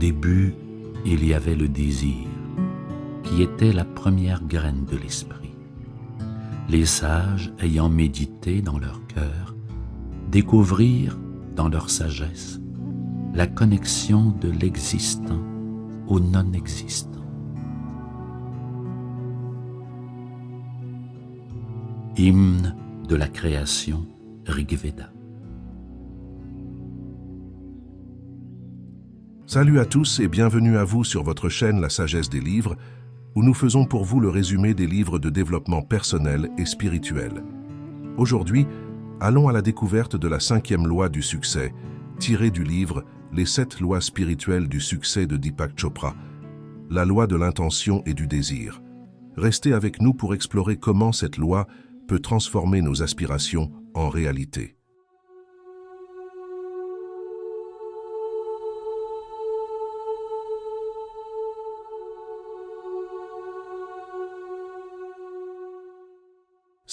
début, il y avait le désir, qui était la première graine de l'esprit. Les sages, ayant médité dans leur cœur, découvrirent dans leur sagesse la connexion de l'existant au non-existant. Hymne de la création, Rig-Veda. Salut à tous et bienvenue à vous sur votre chaîne La Sagesse des Livres, où nous faisons pour vous le résumé des livres de développement personnel et spirituel. Aujourd'hui, allons à la découverte de la 5e loi du succès, tirée du livre Les 7 lois spirituelles du succès de Deepak Chopra, la loi de l'intention et du désir. Restez avec nous pour explorer comment cette loi peut transformer nos aspirations en réalité.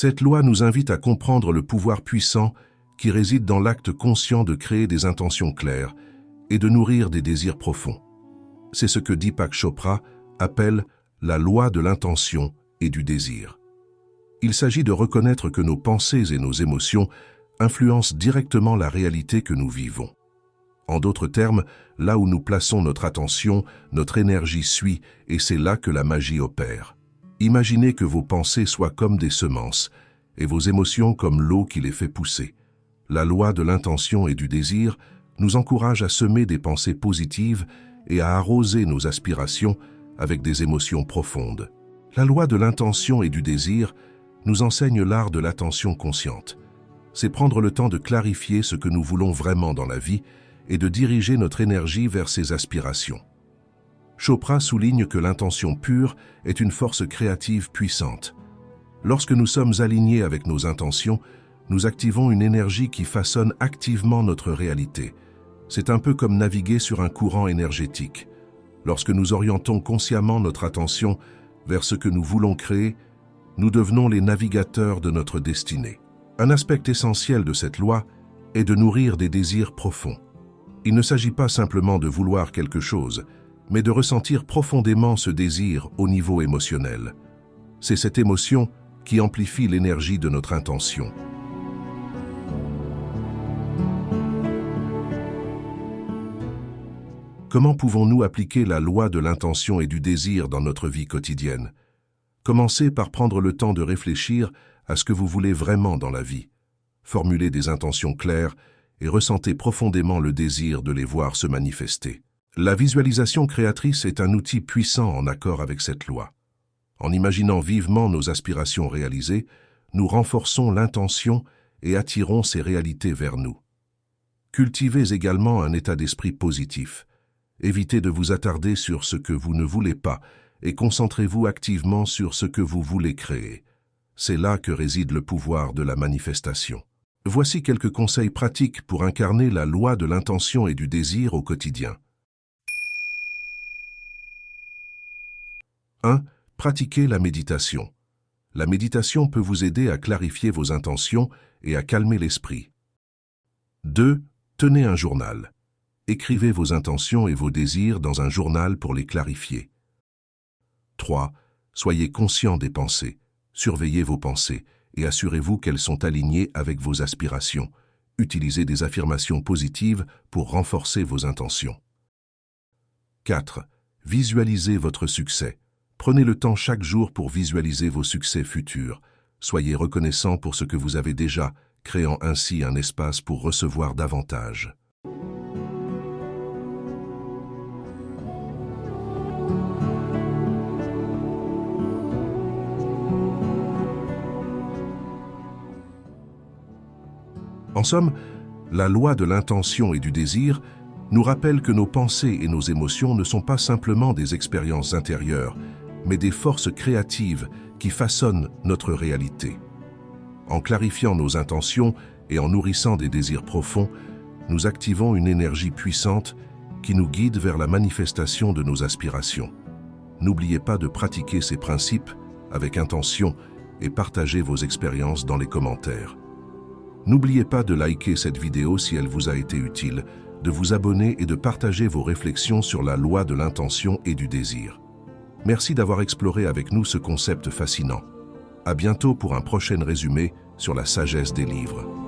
Cette loi nous invite à comprendre le pouvoir puissant qui réside dans l'acte conscient de créer des intentions claires et de nourrir des désirs profonds. C'est ce que Deepak Chopra appelle la loi de l'intention et du désir. Il s'agit de reconnaître que nos pensées et nos émotions influencent directement la réalité que nous vivons. En d'autres termes, là où nous plaçons notre attention, notre énergie suit et c'est là que la magie opère. Imaginez que vos pensées soient comme des semences et vos émotions comme l'eau qui les fait pousser. La loi de l'intention et du désir nous encourage à semer des pensées positives et à arroser nos aspirations avec des émotions profondes. La loi de l'intention et du désir nous enseigne l'art de l'attention consciente. C'est prendre le temps de clarifier ce que nous voulons vraiment dans la vie et de diriger notre énergie vers ces aspirations. Chopra souligne que l'intention pure est une force créative puissante. Lorsque nous sommes alignés avec nos intentions, nous activons une énergie qui façonne activement notre réalité. C'est un peu comme naviguer sur un courant énergétique. Lorsque nous orientons consciemment notre attention vers ce que nous voulons créer, nous devenons les navigateurs de notre destinée. Un aspect essentiel de cette loi est de nourrir des désirs profonds. Il ne s'agit pas simplement de vouloir quelque chose, mais de ressentir profondément ce désir au niveau émotionnel. C'est cette émotion qui amplifie l'énergie de notre intention. Comment pouvons-nous appliquer la loi de l'intention et du désir dans notre vie quotidienne? Commencez par prendre le temps de réfléchir à ce que vous voulez vraiment dans la vie. Formulez des intentions claires et ressentez profondément le désir de les voir se manifester. La visualisation créatrice est un outil puissant en accord avec cette loi. En imaginant vivement nos aspirations réalisées, nous renforçons l'intention et attirons ces réalités vers nous. Cultivez également un état d'esprit positif. Évitez de vous attarder sur ce que vous ne voulez pas et concentrez-vous activement sur ce que vous voulez créer. C'est là que réside le pouvoir de la manifestation. Voici quelques conseils pratiques pour incarner la loi de l'intention et du désir au quotidien. 1. Pratiquez la méditation. La méditation peut vous aider à clarifier vos intentions et à calmer l'esprit. 2. Tenez un journal. Écrivez vos intentions et vos désirs dans un journal pour les clarifier. 3. Soyez conscient des pensées. Surveillez vos pensées et assurez-vous qu'elles sont alignées avec vos aspirations. Utilisez des affirmations positives pour renforcer vos intentions. 4. Visualisez votre succès. Prenez le temps chaque jour pour visualiser vos succès futurs. Soyez reconnaissant pour ce que vous avez déjà, créant ainsi un espace pour recevoir davantage. En somme, la loi de l'intention et du désir nous rappelle que nos pensées et nos émotions ne sont pas simplement des expériences intérieures, mais des forces créatives qui façonnent notre réalité. En clarifiant nos intentions et en nourrissant des désirs profonds, nous activons une énergie puissante qui nous guide vers la manifestation de nos aspirations. N'oubliez pas de pratiquer ces principes avec intention et partagez vos expériences dans les commentaires. N'oubliez pas de liker cette vidéo si elle vous a été utile. de vous abonner et de partager vos réflexions sur la loi de l'intention et du désir. Merci d'avoir exploré avec nous ce concept fascinant. À bientôt pour un prochain résumé sur la sagesse des livres.